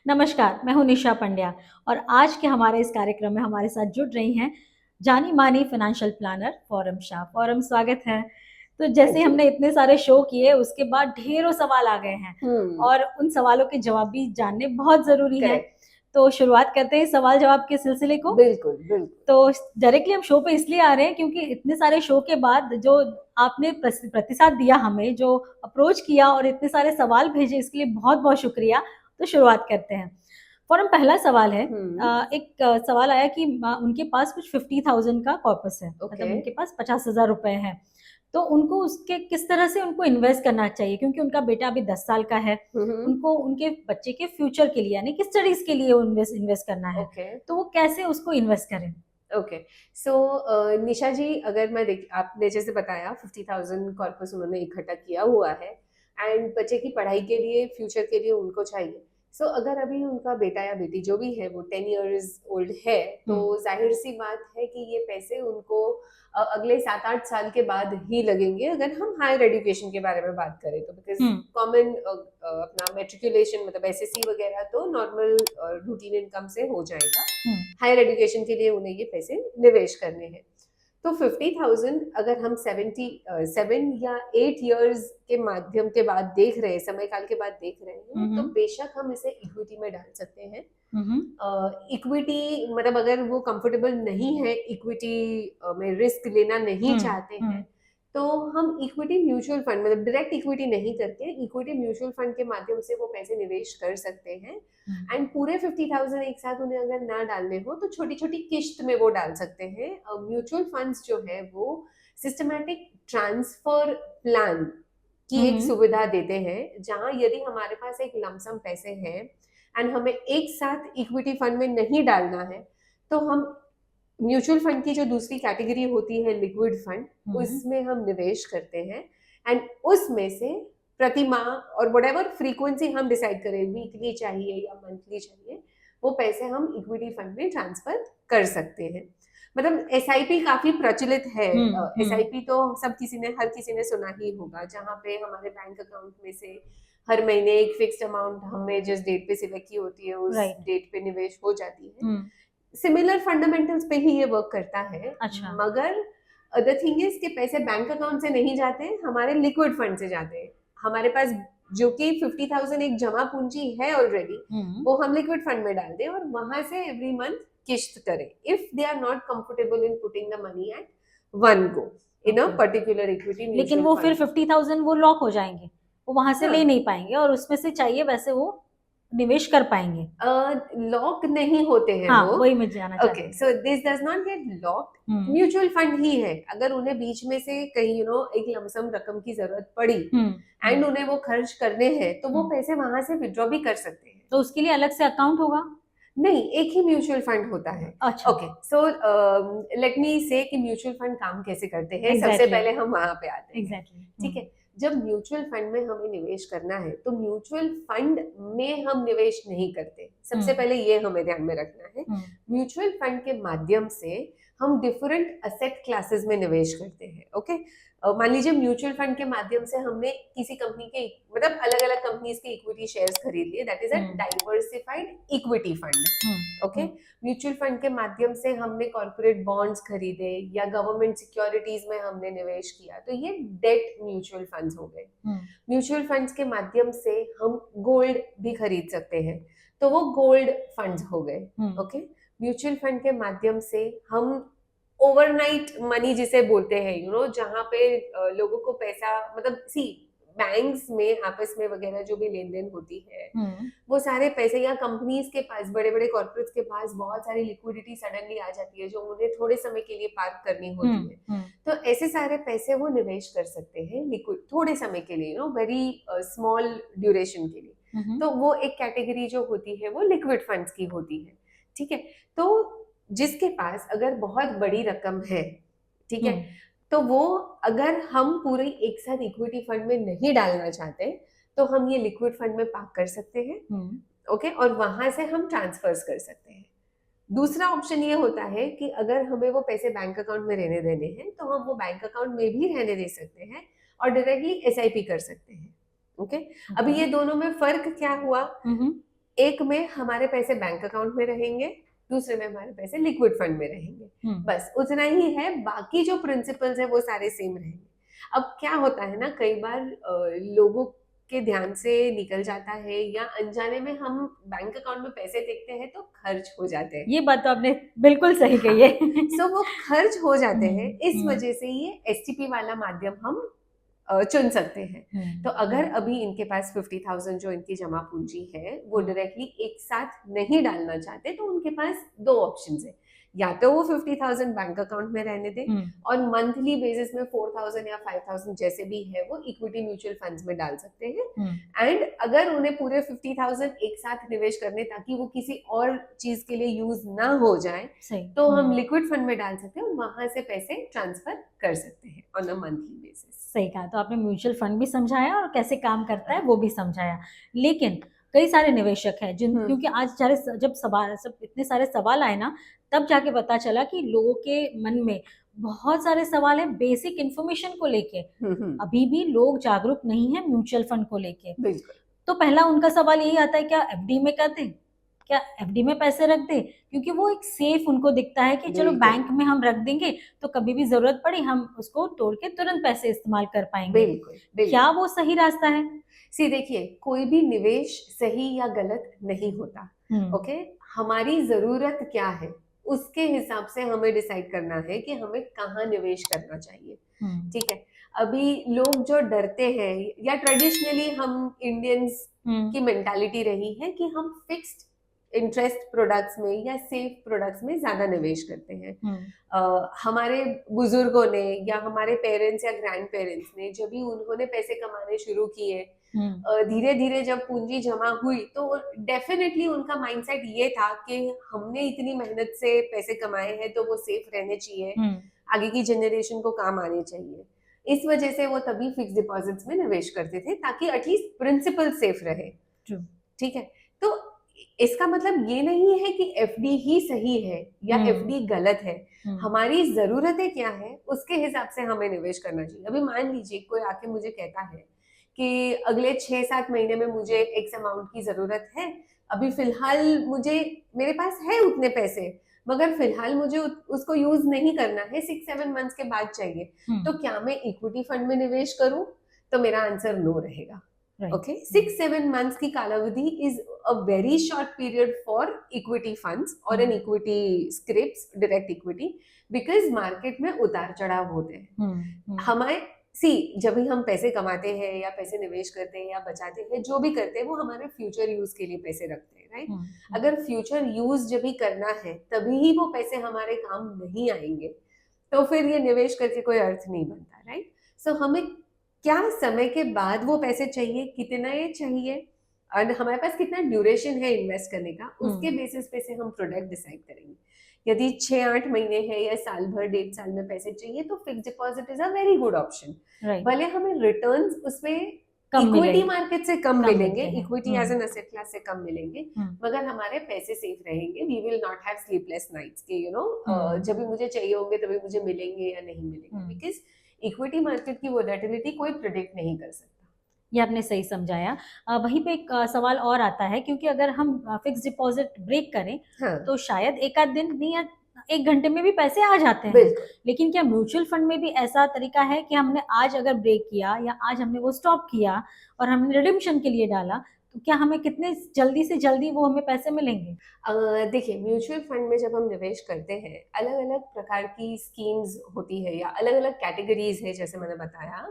नमस्कार, मैं हूँ निशा पंड्या और आज के हमारे इस कार्यक्रम में हमारे साथ जुड़ रही हैं जानी मानी फाइनेंशियल प्लानर फॉरम शाह। फॉरम स्वागत है। तो जैसे थैंक यू। हमने इतने सारे शो किए उसके बाद ढेरों सवाल आ गए हैं हम्म। और उन सवालों के जवाब भी जानने बहुत ज़रूरी हैं। करेक्ट। तो शुरुआत करते हैं सवाल जवाब के सिलसिले को। बिल्कुल बिल्कुल। तो डायरेक्टली हम शो पे इसलिए आ रहे हैं क्योंकि इतने सारे शो के बाद जो आपने प्रतिसाद दिया, हमें जो अप्रोच किया और इतने सारे सवाल भेजे, इसके लिए बहुत बहुत शुक्रिया। तो शुरुआत करते हैं। फॉरम पहला सवाल है। हम्म। एक सवाल आया कि उनके पास कुछ 50,000 का कॉर्पस है, ओके। मतलब उनके पास 50,000 रुपए हैं। तो उनको उसके किस तरह से उनको इन्वेस्ट करना चाहिए, क्योंकि उनका बेटा अभी 10 साल का है। हम्म। उनको उनके बच्चे के फ्यूचर के लिए यानी कि स्टडीज के लिए इन्वेस्ट करना है। ओके। तो वो कैसे उसको इन्वेस्ट करें? ओके। सो निशा जी, अगर मैं देख आपने जैसे बताया 50,000 कॉर्पस उन्होंने इकट्ठा किया हुआ है एंड बच्चे की पढ़ाई के लिए फ्यूचर के लिए उनको चाहिए। सो अगर अभी उनका बेटा या बेटी जो भी है वो 10 years ओल्ड है तो जाहिर सी बात है कि ये पैसे उनको अगले 7-8 साल के बाद ही लगेंगे अगर हम हायर एजुकेशन के बारे में बात करें तो। बिकॉज कॉमन अपना मेट्रिकुलेशन मतलब एसएससी वगैरह तो नॉर्मल रूटीन इनकम से हो जाएगा। हायर एजुकेशन के लिए उन्हें ये पैसे निवेश करने हैं। तो 50,000 अगर हम 7 या 8 years के माध्यम के बाद देख रहे हैं, समय काल के बाद देख रहे हैं, तो बेशक हम इसे इक्विटी में डाल सकते हैं। इक्विटी मतलब अगर वो कंफर्टेबल नहीं है, इक्विटी में रिस्क लेना नहीं चाहते हैं, तो हम इक्विटी म्यूचुअल फंड मतलब डायरेक्ट इक्विटी नहीं करके इक्विटी म्यूचुअल फंड के माध्यम से वो पैसे निवेश कर सकते हैं। एंड पूरे 50,000 एक साथ उन्हें अगर ना डालने हो तो छोटी छोटी किश्त में वो डाल सकते हैं। म्यूचुअल फंड्स जो है वो सिस्टमैटिक ट्रांसफर प्लान की एक सुविधा देते हैं, जहां यदि हमारे पास एक लमसम पैसे हैं एंड हमें एक साथ इक्विटी फंड में नहीं डालना है, तो हम म्यूचुअल फंड की जो दूसरी कैटेगरी होती है लिक्विड फंड, उसमें हम निवेश करते हैं एंड उसमें से प्रति माह और व्हाटएवर फ्रीक्वेंसी हम डिसाइड करें, वीकली चाहिए या मंथली चाहिए, वो पैसे हम इक्विटी फंड में ट्रांसफर कर सकते हैं। मतलब एसआईपी काफी प्रचलित है। एसआईपी तो हर किसी ने सुना ही होगा, जहां पे हमारे बैंक अकाउंट में से हर महीने एक फिक्स्ड अमाउंट हमें जिस डेट पे सिलेक्ट की होती है उस डेट पे निवेश हो जाती है। सिमिलर फंडामेंटल्स पे ही ये वर्क करता है। अच्छा। मगर द थिंग इज कि पैसे बैंक अकाउंट से नहीं जाते, हमारे लिक्विड फंड से जाते हैं। हमारे पास जो कि 50,000 एक जमा पूंजी है ऑलरेडी, वो हम लिक्विड फंड में डाल दें और वहां से एवरी मंथ किश्त करें if they are not comfortable in putting the money at one go in a particular equity. लेकिन वो फिर 50,000 वो लॉक हो जाएंगे, वो वहां से ले नहीं पाएंगे और उसमें से चाहिए वैसे वो निवेश कर पाएंगे। लॉक नहीं होते हैं हाँ, वो। वही मैं जानना चाह रही okay, so this does not get locked. Mutual fund ही है। अगर उन्हें बीच में से कहीं एक लमसम रकम की जरूरत पड़ी एंड उन्हें वो खर्च करने हैं, तो वो पैसे वहां से विड्रॉ भी कर सकते हैं। तो उसके लिए अलग से अकाउंट होगा? नहीं, एक ही म्यूचुअल फंड होता है। अच्छा। ओके, सो लेट मी से कि म्यूचुअल फंड काम कैसे करते हैं। सबसे पहले हम वहां पे आते हैं। ठीक है। जब म्यूचुअल फंड में हमें निवेश करना है तो म्यूचुअल फंड में हम निवेश नहीं करते। सबसे पहले ये हमें ध्यान में रखना है। म्यूचुअल फंड के माध्यम से हम डिफरेंट असेट क्लासेस में निवेश करते हैं। ओके, मान लीजिए म्यूचुअल फंड के माध्यम से हमने किसी कंपनी के मतलब अलग अलग कंपनीज के इक्विटी शेयर्स खरीद लिए, that is a diversified equity fund. Okay, mutual fund के माध्यम से हमने कॉर्पोरेट बॉन्ड्स खरीदे या गवर्नमेंट सिक्योरिटीज में हमने निवेश किया, तो ये डेट म्यूचुअल फंड्स हो गए। म्यूचुअल फंड्स के माध्यम से हम गोल्ड भी खरीद सकते हैं, तो वो गोल्ड फंड्स हो गए। ओके, म्यूचुअल फंड के माध्यम से हम ओवरनाइट मनी जिसे बोलते हैं, जहां पे लोगों को पैसा मतलब बैंक्स में आपस में वगैरह जो भी लेन देन होती है, वो सारे पैसे या कंपनीज के पास, बड़े बड़े कॉर्पोरेट्स के पास बहुत सारी लिक्विडिटी सडनली आ जाती है जो उन्हें थोड़े समय के लिए पार्क करनी होती है। तो ऐसे सारे पैसे वो निवेश कर सकते हैं लिक्विड थोड़े समय के लिए, वेरी स्मॉल ड्यूरेशन के लिए। तो वो एक कैटेगरी जो होती है वो लिक्विड फंड्स की होती है। ठीक है। तो जिसके पास अगर बहुत बड़ी रकम है, ठीक है, तो वो अगर हम पूरी एक साथ इक्विटी फंड में नहीं डालना चाहते तो हम ये लिक्विड फंड में पार्क कर सकते हैं। ओके, और वहां से हम ट्रांसफर्स कर सकते हैं। दूसरा ऑप्शन ये होता है कि अगर हमें वो पैसे बैंक अकाउंट में रहने देने हैं तो हम वो बैंक अकाउंट में भी रहने दे सकते हैं और डायरेक्टली एसआईपी कर सकते हैं। ओके, अभी ये दोनों में फर्क क्या हुआ? एक में हमारे पैसे बैंक अकाउंट में रहेंगे, दूसरे में हमारे पैसे लिक्विड फंड में रहेंगे। बस उतना ही है, बाकी जो प्रिंसिपल्स है वो सारे सेम रहेंगे। अब क्या होता है ना, कई बार लोगों के ध्यान से निकल जाता है या अनजाने में हम बैंक अकाउंट में पैसे देखते हैं तो खर्च हो जाते हैं। ये बात तो आपने बिल्कुल सही कही है। सो वो खर्च हो जाते हैं, इस वजह से ये एसटीपी वाला माध्यम हम चुन सकते हैं। तो अगर अभी इनके पास 50,000 जो इनकी जमा पूंजी है वो डायरेक्टली एक साथ नहीं डालना चाहते, तो उनके पास दो ऑप्शंस है, या तो वो 50,000 बैंक अकाउंट में रहने दें और मंथली बेसिस में 4,000 या 5,000 जैसे भी है वो इक्विटी म्यूचुअल फंड्स में डाल सकते हैं। एंड अगर उन्हें पूरे 50,000 एक साथ निवेश करने ताकि वो किसी और चीज के लिए यूज ना हो जाए, तो हम लिक्विड फंड में डाल सकते हैं और वहां से पैसे ट्रांसफर कर सकते हैं ऑन अ मंथली बेसिस। सही कहा, तो आपने म्यूचुअल फंड भी समझाया और कैसे काम करता है वो भी समझाया। लेकिन कई सारे निवेशक हैं जिन, क्योंकि आज जब इतने सारे सवाल आए ना, तब जाके पता चला कि लोगों के मन में बहुत सारे सवाल हैं बेसिक इन्फॉर्मेशन को लेके। अभी भी लोग जागरूक नहीं है म्यूचुअल फंड को लेके। तो पहला उनका सवाल यही आता है, क्या एफडी में कर दें, क्या एफडी में पैसे रख दें, क्योंकि वो एक सेफ उनको दिखता है कि चलो बैंक में हम रख देंगे तो कभी भी जरूरत पड़ी हम उसको तोड़ के तुरंत पैसे इस्तेमाल कर पाएंगे। बिल्कुल। क्या वो सही रास्ता है? सी देखिए, कोई भी निवेश सही या गलत नहीं होता। ओके, हमारी जरूरत क्या है उसके हिसाब से हमें डिसाइड करना है कि हमें कहाँ निवेश करना चाहिए। ठीक है, अभी लोग जो डरते हैं, या ट्रेडिशनली हम इंडियंस की मेंटालिटी रही है कि हम फिक्स्ड इंटरेस्ट प्रोडक्ट्स में या सेफ प्रोडक्ट्स में ज्यादा निवेश करते हैं। हमारे बुजुर्गों ने या हमारे पेरेंट्स या ग्रैंड पेरेंट्स ने जब भी उन्होंने पैसे कमाने शुरू किए, धीरे धीरे जब पूंजी जमा हुई, तो डेफिनेटली उनका माइंडसेट ये था कि हमने इतनी मेहनत से पैसे कमाए हैं तो वो सेफ रहने चाहिए, आगे की जनरेशन को काम आने चाहिए। इस वजह से वो तभी फिक्स डिपॉजिट्स में निवेश करते थे ताकि एटलीस्ट प्रिंसिपल सेफ रहे। ठीक है, तो इसका मतलब ये नहीं है कि एफडी ही सही है या एफडी गलत है। हमारी जरूरतें क्या है उसके हिसाब से हमें निवेश करना चाहिए। अभी मान लीजिए कोई आके मुझे कहता है कि अगले 6-7 महीने में मुझे एक्स अमाउंट की जरूरत है, अभी फिलहाल मेरे पास है उतने पैसे, मगर फिलहाल मुझे उसको यूज नहीं करना है, 6-7 मंथ्स के बाद चाहिए, तो क्या मैं इक्विटी फंड में निवेश करूं? तो मेरा आंसर नो रहेगा। Okay, 6-7 months की कालावधि is a very short period for equity funds or an equity scripts, direct equity, because market में उतार चढ़ाव होते हैं। हमारे जब भी हम पैसे कमाते हैं या पैसे निवेश करते हैं या बचाते हैं, जो भी करते हैं वो हमारे फ्यूचर यूज के लिए पैसे रखते हैं, राइट? अगर फ्यूचर यूज जब भी करना है तभी ही वो पैसे हमारे काम नहीं आएंगे, तो फिर ये निवेश करके कोई अर्थ नहीं बनता, राइट? सो हमें क्या समय के बाद वो पैसे चाहिए, कितना ये चाहिए और हमारे पास कितना ड्यूरेशन है इन्वेस्ट करने का, उसके बेसिस पे से हम प्रोडक्ट डिसाइड करेंगे। यदि 6-8 महीने है या साल भर 1.5 साल में पैसे चाहिए तो fix deposit is a very good option. भले हमें रिटर्न्स उसमें इक्विटी मार्केट से कम मिलेंगे, equity as an asset class से कम मिलेंगे, मगर हमारे पैसे सेफ रहेंगे। We will not have sleepless nights कि जब भी मुझे चाहिए होंगे तभी मुझे मिलेंगे या नहीं मिलेंगे, बिकॉज इक्विटी मार्केट की वोलेटिलिटी कोई प्रेडिक्ट नहीं कर सकता। ये आपने सही समझाया। वहीं पे एक सवाल और आता है, क्योंकि अगर हम फिक्स डिपॉजिट ब्रेक करें तो शायद एक आध दिन नहीं या 1 घंटे में भी पैसे आ जाते हैं, लेकिन क्या म्यूचुअल फंड में भी ऐसा तरीका है कि हमने आज अगर ब्रेक किया या आज हमने वो स्टॉप किया और हमने रिडेम्पशन के लिए डाला, तो क्या हमें कितने जल्दी से जल्दी वो हमें पैसे मिलेंगे? देखिए, म्यूचुअल फंड में जब हम निवेश करते हैं, अलग अलग प्रकार की स्कीम्स होती है या अलग अलग कैटेगरीज है, जैसे मैंने बताया।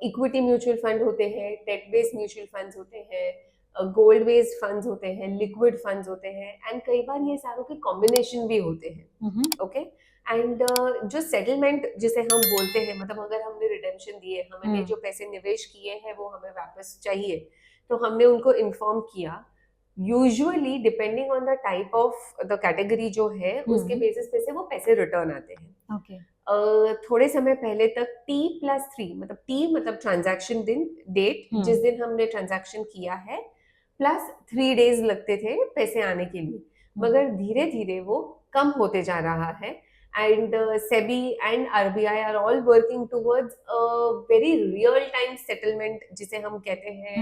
इक्विटी म्यूचुअल फंड होते हैं, डेट बेस्ड म्यूचुअल फंड्स होते हैं, गोल्ड बेस्ड फंड्स होते हैं, लिक्विड फंड्स होते हैं, एंड कई बार ये सारों के कॉम्बिनेशन भी होते हैं। ओके, एंड जो सेटलमेंट जिसे हम बोलते हैं, मतलब अगर हमने रिडेम्पशन दिए, हमने जो पैसे निवेश किए हैं वो हमें वापस चाहिए, तो हमने उनको इन्फॉर्म किया। Usually depending on the type of the category जो है, उसके बेसिस पे से वो पैसे रिटर्न आते हैं। ओके, थोड़े समय पहले तक T+3 मतलब T मतलब ट्रांजैक्शन दिन, डेट जिस दिन हमने ट्रांजैक्शन किया है, प्लस 3 डेज लगते थे पैसे आने के लिए, मगर धीरे धीरे वो कम होते जा रहा है। and SEBI and RBI are all working towards a very real time settlement जिसे हम कहते हैं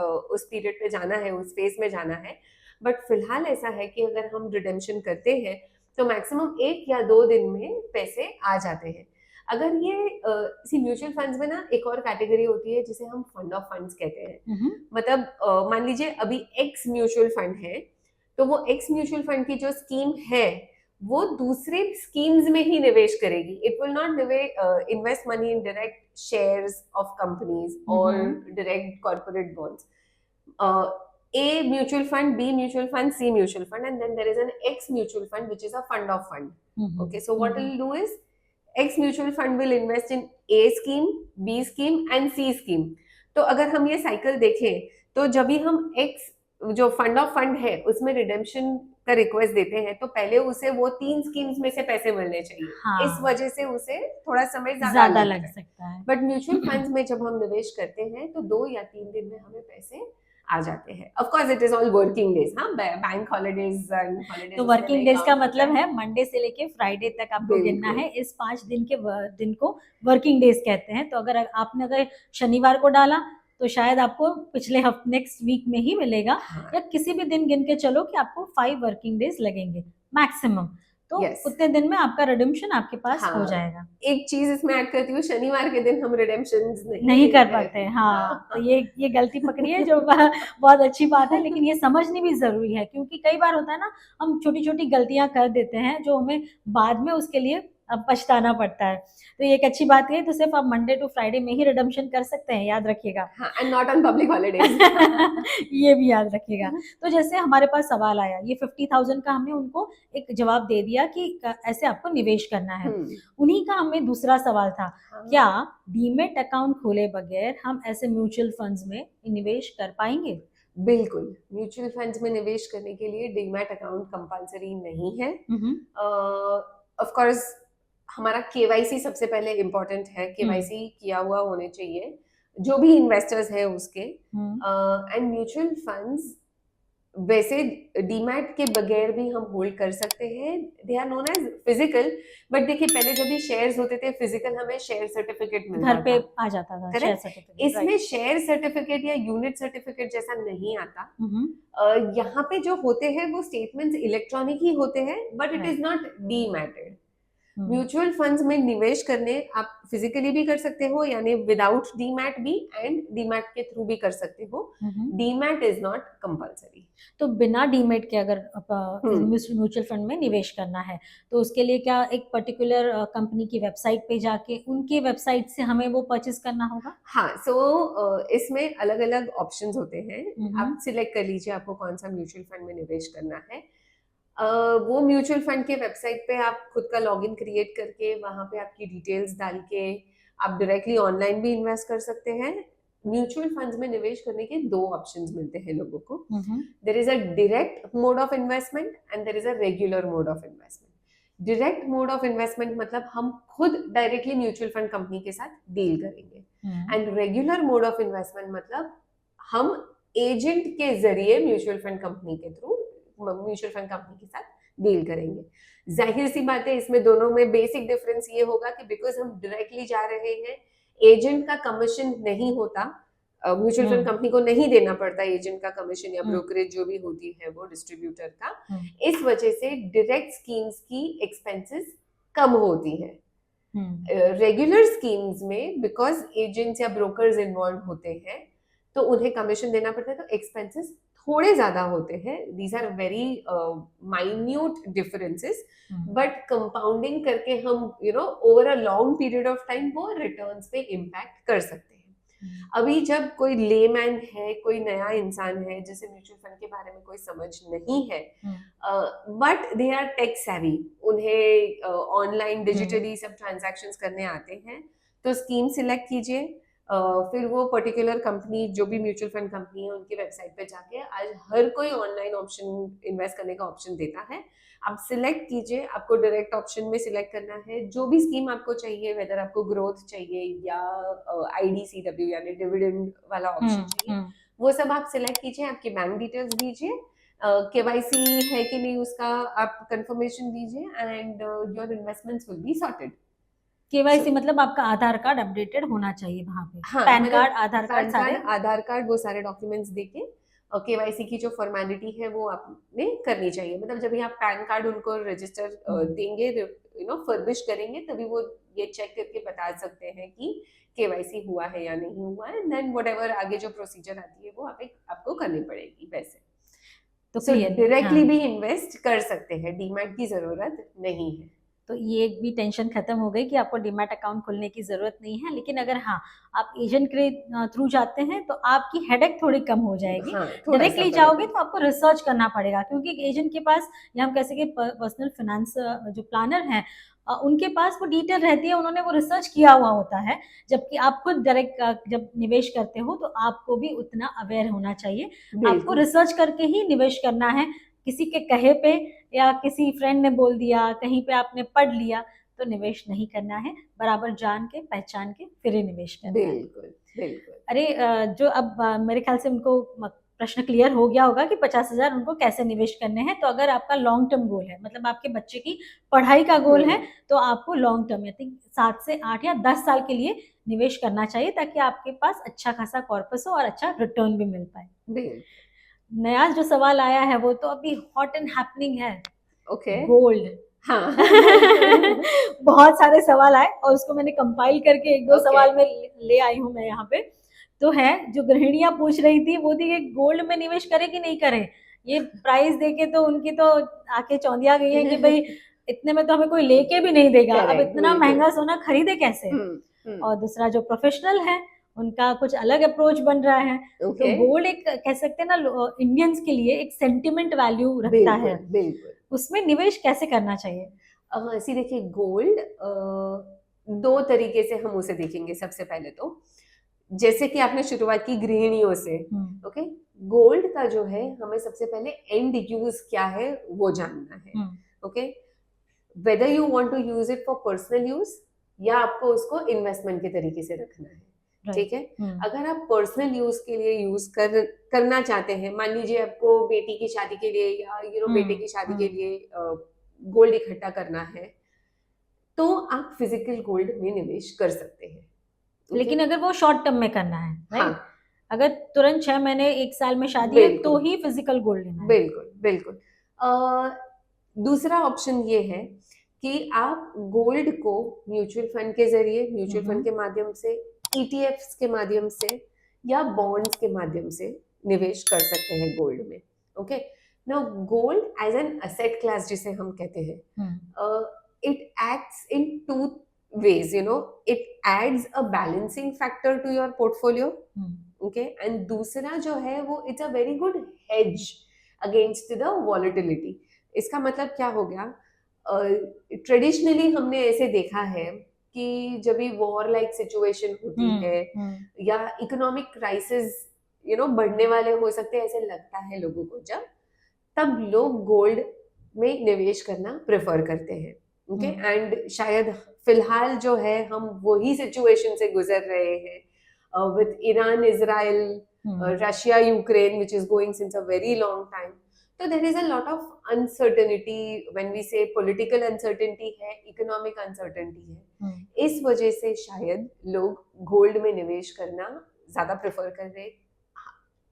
उस पीरियड पे जाना है, उस फेज में जाना है। बट फिलहाल ऐसा है कि अगर हम रिडेम्पशन करते हैं तो मैक्सिमम 1 या 2 दिन में पैसे आ जाते हैं। अगर ये इसी म्यूचुअल फंड्स में ना एक और कैटेगरी होती है जिसे हम फंड ऑफ फंड्स कहते हैं। मतलब मान लीजिए अभी एक्स म्यूचुअल फंड है, तो वो एक्स म्यूचुअल फंड की जो स्कीम है वो दूसरे स्कीम्स में ही निवेश करेगी। It will not invest money in direct shares of companies और direct corporate bonds. A mutual fund, B mutual fund, C mutual fund, and then there is an X mutual fund which is a fund of fund. Okay, so what it will do is X mutual fund will invest in A scheme, B scheme and C scheme. तो अगर हम ये cycle देखें तो जब भी हम X जो फंड ऑफ फंड है उसमें रिडेम्पशन का रिक्वेस्ट देते हैं तो पहले उसे वो 3 स्कीम्स में से पैसे मिलने चाहिए। हाँ। इस वजह से उसे थोड़ा समय ज्यादा लग सकता है। बट म्यूचुअल फंड्स में जब हम निवेश करते हैं तो 2 या 3 दिन में हमें पैसे आ जाते हैं। Of course it is all working days, हाँ, बैंक हॉलिडेज एंड हॉलिडेज। तो वर्किंग डेज का मतलब है मंडे से लेके फ्राइडे तक आपको गिनना है। इस 5 दिन के दिन को वर्किंग डेज कहते हैं। तो अगर आपने अगर शनिवार को डाला तो शायद आपको पिछले हफ्ते नेक्स्ट वीक में ही मिलेगा। हाँ। या किसी भी दिन गिन के चलो कि आपको 5 वर्किंग डेज लगेंगे मैक्सिमम, तो उतने दिन में आपका रिडेम्पशन आपके पास हो जाएगा। एक चीज इसमें ऐड करती हूँ, शनिवार के दिन हम रिडेम्पशन नहीं कर पाते हैं। हाँ, तो ये गलती पकड़ी है जो बहुत अच्छी बात है, लेकिन ये समझनी भी जरूरी है क्योंकि कई बार होता है ना, हम छोटी छोटी गलतियां कर देते हैं जो हमें बाद में उसके लिए अब पछताना पड़ता है। तो ये एक अच्छी बात है, तो सिर्फ आप मंडे टू फ्राइडे में ही रिडेम्पशन कर सकते हैं, याद रखिएगा। And not on public holidays. ये भी याद रखिएगा। तो जैसे हमारे पास सवाल आया, ये 50,000 का हमने उनको एक जवाब दे दिया कि ऐसे आपको निवेश करना है। उन्हीं का हमें दूसरा सवाल था, क्या डीमेट अकाउंट खोले बगैर हम ऐसे म्यूचुअल फंड्स में निवेश कर पाएंगे? बिल्कुल, म्यूचुअल फंड्स में निवेश करने के लिए डीमैट अकाउंट कंपलसरी नहीं है। ऑफ कोर्स हमारा केवाईसी सबसे पहले इम्पोर्टेंट है। केवाईसी किया हुआ होने चाहिए जो भी इन्वेस्टर्स हैं उसके। एंड म्यूचुअल फंड्स वैसे डीमैट के बगैर भी हम होल्ड कर सकते हैं। They are known as physical, but देखिए पहले जब भी शेयर्स होते थे फिजिकल, हमें शेयर सर्टिफिकेट मिलता घर पे आ जाता था शेयर सर्टिफिकेट। इसमें शेयर सर्टिफिकेट या यूनिट सर्टिफिकेट जैसा नहीं आता। यहाँ पे जो होते हैं वो स्टेटमेंट्स इलेक्ट्रॉनिक ही होते हैं, but it is not demated. Mutual funds में निवेश करने आप फिजिकली भी कर सकते हो, यानी विदाउट डीमैट भी, एंड डीमैट के थ्रू भी कर सकते हो। Demat is not compulsory. तो बिना डीमैट के अगर म्यूचुअल फंड में निवेश करना है तो उसके लिए क्या एक पर्टिकुलर कंपनी की वेबसाइट पे जाके उनके वेबसाइट से हमें वो परचेज करना होगा? हाँ, सो इसमें अलग अलग ऑप्शंस होते हैं। आप सिलेक्ट कर लीजिए आपको कौन सा म्यूचुअल फंड में निवेश करना है। वो म्यूचुअल फंड के वेबसाइट पे आप खुद का लॉगिन क्रिएट करके वहां पे आपकी डिटेल्स डाल के आप डायरेक्टली ऑनलाइन भी इन्वेस्ट कर सकते हैं। म्यूचुअल फंड्स में निवेश करने के 2 ऑप्शंस मिलते हैं लोगों को। There is a direct mode of investment and there is a regular mode of investment. Direct mode of investment मतलब हम खुद डायरेक्टली म्यूचुअल फंड कंपनी के साथ डील करेंगे, and regular mode of investment मतलब हम एजेंट के जरिए म्यूचुअल फंड कंपनी के थ्रू म्यूचुअल फंड कंपनी के साथ डील करेंगे। जाहिर सी बात है इसमें दोनों में बेसिक डिफरेंस ये होगा कि बिकॉज हम डायरेक्टली जा रहे हैं, एजेंट का कमीशन नहीं होता, म्यूचुअल फंड कंपनी को नहीं देना पड़ता एजेंट का कमीशन या ब्रोकरेज जो भी होती है वो डिस्ट्रीब्यूटर का। इस वजह से डायरेक्ट स्कीम्स की एक्सपेंसेस कम होती है। रेगुलर स्कीम्स में बिकॉज एजेंट्स या ब्रोकर्स इन्वॉल्व होते हैं तो उन्हें कमीशन देना पड़ता है, तो एक्सपेंसेस थोड़े ज्यादा होते हैं। These are very minute differences, but compounding करके हम over a long period of time वो रिटर्न्स पे इम्पैक्ट कर सकते हैं। अभी जब कोई लेमैन है, कोई नया इंसान है जिसे म्यूचुअल फंड के बारे में कोई समझ नहीं है, but they are tech savvy, उन्हें ऑनलाइन डिजिटली सब ट्रांजैक्शंस करने आते हैं, तो स्कीम सिलेक्ट कीजिए। फिर वो पर्टिकुलर कंपनी जो भी म्यूचुअल फंड कंपनी है उनकी वेबसाइट पे जाके, आज हर कोई ऑनलाइन ऑप्शन इन्वेस्ट करने का ऑप्शन देता है, आप सिलेक्ट कीजिए। आपको डायरेक्ट ऑप्शन में सिलेक्ट करना है जो भी स्कीम आपको चाहिए, वेदर आपको ग्रोथ चाहिए या IDCW यानी डिविडेंड वाला ऑप्शन चाहिए, वो सब आप सिलेक्ट कीजिए, आपकी बैंक डिटेल्स दीजिए, KYC है कि नहीं उसका आप कंफर्मेशन दीजिए, and your investments will be sorted. KYC मतलब आपका आधार कार्ड अपडेटेड होना चाहिए वहां पे, हाँ, पैन मतलब कार्ड, आधार कार्ड पैन सारे। कार्ड, आधार कार्ड, वो सारे डॉक्यूमेंट्स देके केवाईसी की जो फॉर्मेलिटी है वो आपने करनी चाहिए। मतलब जब भी आप पैन कार्ड उनको रजिस्टर देंगे, फर्बिश करेंगे, तभी वो ये चेक करके बता सकते हैं कि केवाईसी हुआ है या नहीं हुआ है, देन व्हाटएवर आगे जो प्रोसीजर आती है वो आपको करनी पड़ेगी। वैसे तो सो क्लियर, डायरेक्टली हाँ। भी इन्वेस्ट कर सकते हैं, डीमैट की जरूरत नहीं है। तो ये एक भी टेंशन खत्म हो गई कि आपको डीमैट अकाउंट खोलने की जरूरत नहीं है। लेकिन अगर हाँ, आप एजेंट के थ्रू जाते हैं तो आपकी हेडेक थोड़ी कम हो जाएगी। हाँ, थोड़ा सा डायरेक्टली फर्क जाओगे है। तो आपको रिसर्च करना पड़ेगा, क्योंकि एक एजेंट के पास, या हम कह सके पर्सनल फाइनेंस जो प्लानर हैं, उनके पास वो डिटेल रहती है, उन्होंने वो रिसर्च किया हुआ होता है। जबकि आप खुद डायरेक्ट जब निवेश करते हो तो आपको भी उतना अवेयर होना चाहिए। आपको बिल्कुल रिसर्च करके ही निवेश करना है। किसी के कहे पे या किसी फ्रेंड ने बोल दिया, कहीं पे आपने पढ़ लिया, तो निवेश नहीं करना है। बराबर जान के पहचान के फिर ही निवेश करना है। बिल्कुल बिल्कुल। अरे जो अब मेरे ख्याल से उनको प्रश्न क्लियर हो गया होगा कि 50,000 उनको कैसे निवेश करने हैं। तो अगर आपका लॉन्ग टर्म गोल है, मतलब आपके बच्चे की पढ़ाई का गोल है, तो आपको लॉन्ग टर्म, आई थिंक 7 से 8 या 10 साल के लिए निवेश करना चाहिए, ताकि आपके पास अच्छा खासा कॉर्पस हो और अच्छा रिटर्न भी मिल पाए। बिल्कुल। नया जो सवाल आया है वो तो अभी हॉट एंड हैपनिंग है, ओके। गोल्ड। हाँ। बहुत सारे सवाल आए और उसको मैंने कंपाइल करके एक दो Okay. सवाल में ले आई हूँ मैं यहाँ पे। तो है, जो गृहिणियां पूछ रही थी वो थी कि गोल्ड में निवेश करें कि नहीं करें। ये प्राइस देके तो उनकी तो आंखें चौंधिया गई हैं कि भाई इतने में तो हमें कोई लेके भी नहीं देगा, अब Correct, इतना बिल्कुल। महंगा सोना खरीदे कैसे। और दूसरा जो प्रोफेशनल है उनका कुछ अलग अप्रोच बन रहा है। तो Okay. गोल्ड एक कह सकते हैं ना, इंडियंस के लिए एक सेंटिमेंट वैल्यू रखता है। बिल्कुल बिल्कुल। उसमें निवेश कैसे करना चाहिए? ऐसी देखिए, गोल्ड दो तरीके से हम उसे देखेंगे। सबसे पहले तो जैसे कि आपने शुरुआत की गृहिणियों से, ओके, गोल्ड का जो है हमें सबसे पहले एंड यूज क्या है वो जानना है। Okay, whether you want to use it for personal use या आपको उसको इन्वेस्टमेंट के तरीके से रखना है। ठीक है, अगर आप पर्सनल यूज के लिए यूज करना चाहते हैं, मान लीजिए आपको बेटी की शादी के लिए या बेटे की शादी के लिए गोल्ड इकट्ठा करना है, तो आप फिजिकल गोल्ड में निवेश कर सकते हैं। लेकिन अगर वो शॉर्ट टर्म में करना है, राइट? हाँ, अगर तुरंत 6 महीने 1 साल में शादी है तो ही फिजिकल गोल्ड लेना है। बिल्कुल बिल्कुल। दूसरा ऑप्शन ये है कि आप गोल्ड को म्यूचुअल फंड के जरिए, म्यूचुअल फंड के माध्यम से, ETFs के माध्यम से या बॉन्ड्स के माध्यम से निवेश कर सकते हैं गोल्ड में। Okay, now gold as an asset class जिसे हम कहते हैं, it acts in two ways, it adds a balancing factor to your portfolio. Okay, and दूसरा जो है वो it's a very good hedge against the volatility. इसका मतलब क्या हो गया, ट्रेडिशनली हमने ऐसे देखा है कि जब भी वॉर लाइक सिचुएशन होती है या इकोनॉमिक क्राइसिस बढ़ने वाले हो सकते हैं, ऐसे लगता है लोगों को, जब तब लोग गोल्ड में निवेश करना प्रेफर करते हैं। ओके, एंड शायद फिलहाल जो है हम वही सिचुएशन से गुजर रहे हैं with Iran, Israel, Russia, Ukraine, which is going since a very long time. So there is a lot of uncertainty when we say political uncertainty है, economic uncertainty है। इस वजह से शायद लोग गोल्ड में निवेश करना ज्यादा प्रेफर कर रहे हैं।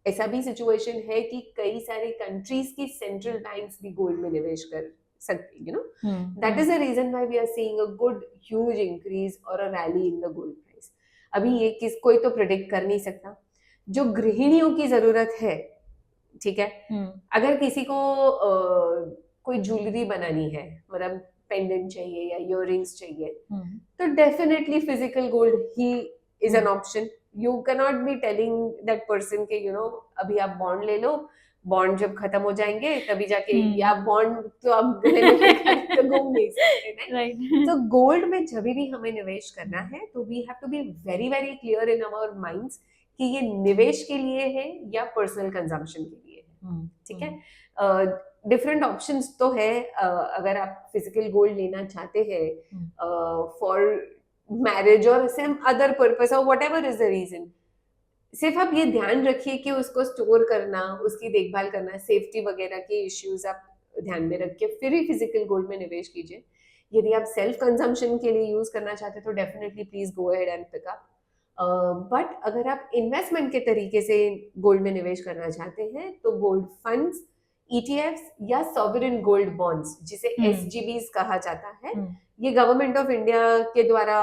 ऐसा भी सिचुएशन है कि कई सारे कंट्रीज की सेंट्रल बैंक्स भी गोल्ड में निवेश कर सकती, that is the reason why we are seeing a good huge increase or a rally in the gold price. अभी ये कोई तो प्रेडिक्ट कर नहीं सकता। जो गृहिणियों की जरूरत है, ठीक है, अगर किसी को कोई ज्वेलरी बनानी है, मतलब पेंडेंट चाहिए या इयररिंग्स चाहिए, तो definitely physical gold he is an option. You can not be telling that person के अभी आप बॉन्ड ले लो, बॉन्ड जब खत्म हो जाएंगे तभी जाके, या बॉन्ड तो आप गले में तो घूम नहीं सकते, राइट? तो गोल्ड में जब भी हमें निवेश करना है तो we have to be very very clear in our minds कि ये निवेश के लिए है या पर्सनल कंजम्पशन के लिए है। ठीक है, डिफरेंट ऑप्शंस तो है। अगर आप फिजिकल गोल्ड लेना चाहते हैं फॉर मैरिज और सम अदर पर्पस और व्हाटएवर इज द रीजन, सिर्फ आप ये ध्यान रखिए कि उसको स्टोर करना, उसकी देखभाल करना, सेफ्टी वगैरह के इश्यूज आप ध्यान में रख के फिर ही फिजिकल गोल्ड में निवेश कीजिए। यदि आप सेल्फ कंजम्पशन के लिए यूज करना चाहते हैं तो definitely please go ahead and pick up. But अगर आप इन्वेस्टमेंट के तरीके से गोल्ड में निवेश करना चाहते हैं तो गोल्ड फंड्स, ईटीएफ्स या सॉवरेन गोल्ड बॉन्ड्स, जिसे एसजीबीज कहा जाता है, ये गवर्नमेंट ऑफ इंडिया के द्वारा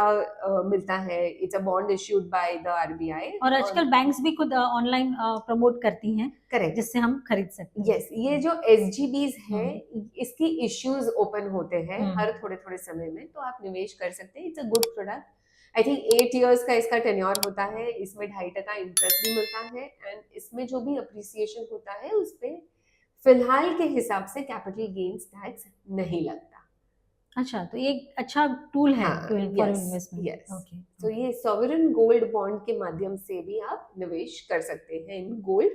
मिलता है। It's a bond issued by the RBI. और आजकल बैंक्स भी खुद ऑनलाइन प्रमोट करती हैं, करेक्ट, जिससे हम खरीद सकते हैं। यस, ये जो एसजीबीज है इसकी इश्यूज ओपन होते हैं हर थोड़े थोड़े समय में, तो आप निवेश कर सकते हैं। It's a good product. I think 8 years का इसका टेन्योर होता है, इसमें 2.5% इंटरेस्ट भी मिलता है, एंड इसमें जो भी अप्रिसिएशन होता है उस पे फिलहाल के हिसाब से कैपिटल गेन्स टैक्स नहीं लगता। अच्छा, तो ये एक अच्छा टूल है हाँ, for yes, investment. Yes. Okay, तो ये सॉवरेन गोल्ड बॉन्ड के माध्यम से भी आप निवेश कर सकते हैं in gold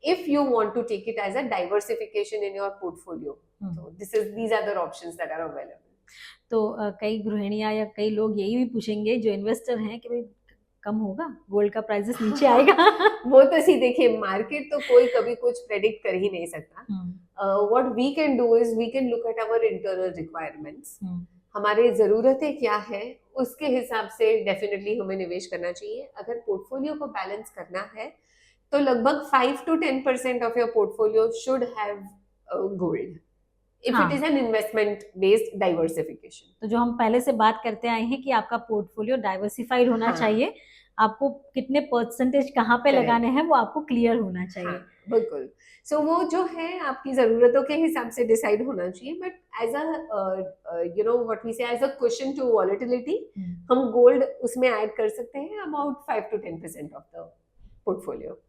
if you want to take it as a diversification in your portfolio. तो these are the options that are available. तो कई गृहिणियां या कई लोग यही भी पूछेंगे जो इन्वेस्टर हैं कि भाई कम होगा, गोल्ड का प्राइसेस नीचे आएगा। वो तो सी देखिए, मार्केट तो कोई कभी कुछ प्रेडिक्ट कर ही नहीं सकता। What we can do is we can look at our internal requirements. हमारे जरूरतें क्या है उसके हिसाब से डेफिनेटली हमें निवेश करना चाहिए। अगर पोर्टफोलियो को बैलेंस करना है तो लगभग 5 to 10% of your portfolio should have gold if it is an investment based diversification. तो जो हम पहले से बात करते आए हैं कि आपका पोर्टफोलियो डाइवर्सिफाइड होना चाहिए, आपको कितने परसेंटेज कहाँ पे लगाने हैं वो आपको क्लियर होना चाहिए। बिल्कुल। सो वो जो है आपकी जरूरतों के हिसाब से डिसाइड होना चाहिए, but as a you know what we say as a question to volatility हम गोल्ड उसमें ऐड कर सकते हैं about 5 to 10% of the portfolio.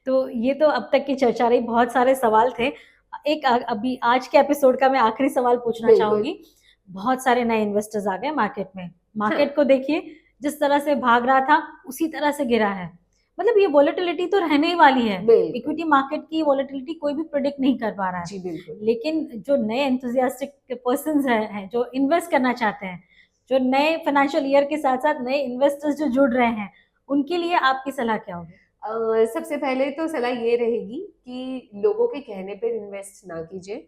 तो ये तो अब तक की चर्चा रही, बहुत सारे सवाल थे। एक अभी आज के एपिसोड का मैं आखिरी सवाल पूछना चाहूंगी। बहुत सारे नए इन्वेस्टर्स आ गए मार्केट में, मार्केट को देखिए जिस तरह से भाग रहा था उसी तरह से गिरा है। मतलब ये वॉलेटिलिटी तो रहने ही वाली है, इक्विटी मार्केट की वॉलेटिलिटी कोई भी प्रेडिक्ट नहीं कर पा रहा है। जी बिल्कुल। लेकिन जो नए एंथुसियास्टिक पर्संस हैं जो इन्वेस्ट करना चाहते हैं, जो नए फाइनेंशियल ईयर के साथ साथ नए इन्वेस्टर्स जो जुड़ रहे हैं, उनके लिए आपकी सलाह क्या होगी? सबसे पहले तो सलाह ये रहेगी कि लोगों के कहने पर इन्वेस्ट ना कीजिए।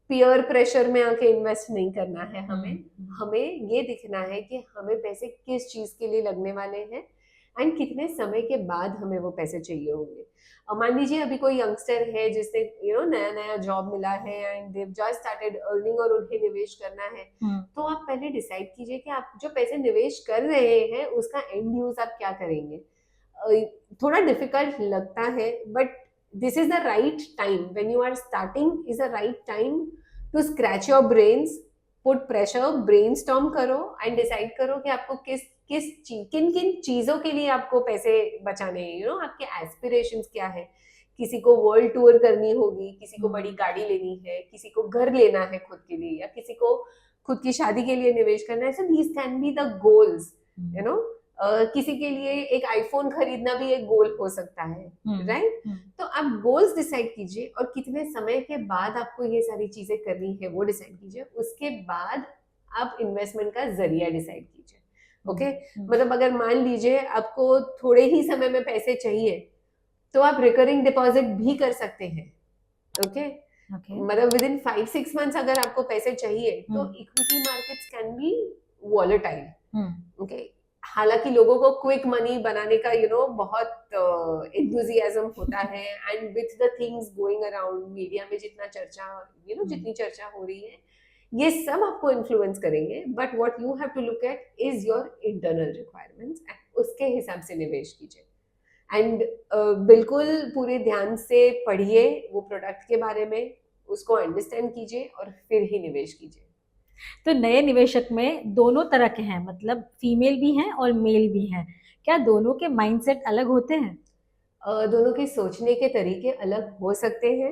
पीयर प्रेशर में आके इन्वेस्ट नहीं करना है हमें ये दिखना है कि हमें पैसे किस चीज के लिए लगने वाले हैं एंड कितने समय के बाद हमें वो पैसे चाहिए होंगे। मान लीजिए अभी कोई यंगस्टर है जिसने नया नया जॉब मिला है and they just started earning और उन्हें निवेश करना है, तो आप पहले डिसाइड कीजिए कि आप जो पैसे निवेश कर रहे हैं उसका एंड यूज आप क्या करेंगे। थोड़ा डिफिकल्ट लगता है but this is the right time when you are starting is the right time to scratch your brains, put pressure, brainstorm करो and decide करो कि आपको किन किन चीजों के लिए आपको पैसे बचाने हैं। आपके एस्पिरेशंस क्या है। किसी को वर्ल्ड टूर करनी होगी, किसी को बड़ी गाड़ी लेनी है, किसी को घर लेना है खुद के लिए, या किसी को खुद की शादी के लिए निवेश करना है। so these can be the goals, किसी के लिए एक आईफोन खरीदना भी एक गोल हो सकता है, राइट? तो आप गोल्स डिसाइड कीजिए और कितने समय के बाद आपको ये सारी चीजें करनी है वो डिसाइड कीजिए। उसके बाद आप इन्वेस्टमेंट का जरिया डिसाइड कीजिए। ओके, मतलब अगर मान लीजिए आपको थोड़े ही समय में पैसे चाहिए तो आप रिकरिंग डिपॉजिट भी कर सकते हैं। ओके, मतलब विद इन 5-6 मंथ्स अगर आपको पैसे चाहिए तो equity markets can be volatile. Okay, हालांकि लोगों को क्विक मनी बनाने का बहुत एंथुसियाज्म होता है and with the things going around media में जितना चर्चा जितनी चर्चा हो रही है ये सब आपको इन्फ्लुएंस करेंगे, but what you have to look at is your internal requirements, उसके हिसाब से निवेश कीजिए एंड बिल्कुल पूरे ध्यान से पढ़िए वो प्रोडक्ट के बारे में, उसको अंडरस्टैंड कीजिए और फिर ही निवेश कीजिए। तो नए निवेशक में दोनों तरह के हैं, मतलब फीमेल भी हैं और मेल भी हैं, क्या दोनों के माइंडसेट अलग होते हैं? दोनों के सोचने के तरीके अलग हो सकते हैं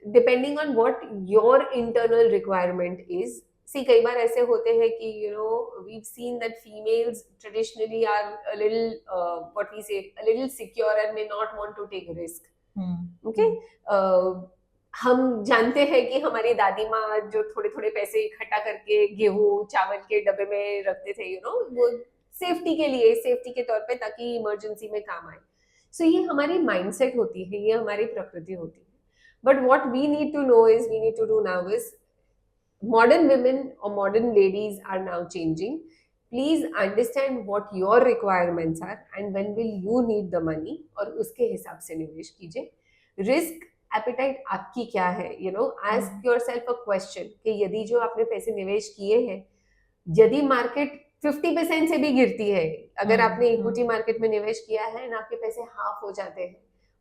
depending on what your internal requirement is. See कई बार ऐसे होते हैं कि we've seen that females traditionally are a little what we say a little secure and may not want to take risk. Okay, हम जानते हैं कि हमारी दादी माँ जो थोड़े थोड़े पैसे इकट्ठा करके गेहूं चावल के डब्बे में रखते थे, वो सेफ्टी के लिए, सेफ्टी के तौर पे, ताकि इमरजेंसी में काम आए। सो ये हमारी माइंडसेट होती है, ये हमारी प्रकृति होती है। But what we need to know is, we need to do now is, modern women or modern ladies are now changing. Please understand what your requirements are and when will you need the money, और उसके हिसाब से निवेश कीजिए। Risk appetite आपकी क्या है, you know, ask yourself a question कि यदि जो आपने पैसे निवेश किए हैं, यदि मार्केट 50% से भी गिरती है, अगर आपने इक्विटी मार्केट में निवेश किया है और आपके पैसे हाफ हो जाते हैं,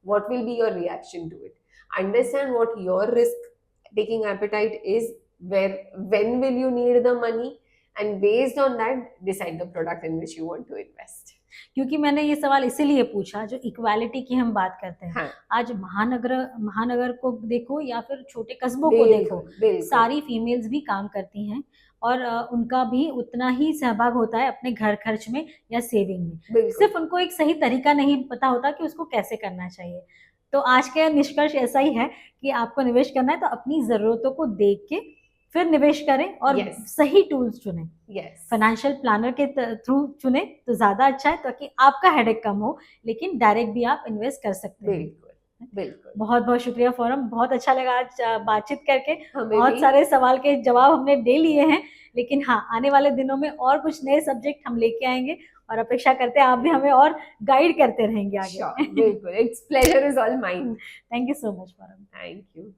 what will be your reaction to it? Understand what your risk taking appetite is, where, when will you need the money, and based on that decide the product in which you want to invest. क्योंकि मैंने ये सवाल इसीलिए पूछा, जो equality की हम बात करते हैं, हाँ, आज महानगर को देखो या फिर छोटे कस्बों को देखो, सारी फीमेल्स भी काम करती हैं और उनका भी उतना ही सहभाग होता है अपने घर खर्च में या सेविंग में। सिर्फ उनको एक सही तरीका नहीं पता होता कि उसको कैसे करना चाहिए। तो आज का निष्कर्ष ऐसा ही है कि आपको निवेश करना है तो अपनी जरूरतों को देख के फिर निवेश करें और सही टूल्स चुनें। फाइनेंशियल प्लानर के थ्रू चुने तो ज्यादा अच्छा है, ताकि आपका हेडेक कम हो, लेकिन डायरेक्ट भी आप इन्वेस्ट कर सकते हैं। बिल्कुल। बहुत बहुत शुक्रिया फोरम, बहुत अच्छा लगा आज बातचीत करके। बहुत सारे सवाल के जवाब हमने दे लिए हैं, लेकिन हाँ, आने वाले दिनों में और कुछ नए सब्जेक्ट हम लेके आएंगे और अपेक्षा करते हैं आप भी हमें और गाइड करते रहेंगे आगे। बिल्कुल, it's pleasure is all mine. Thank you so much forum. Thank you.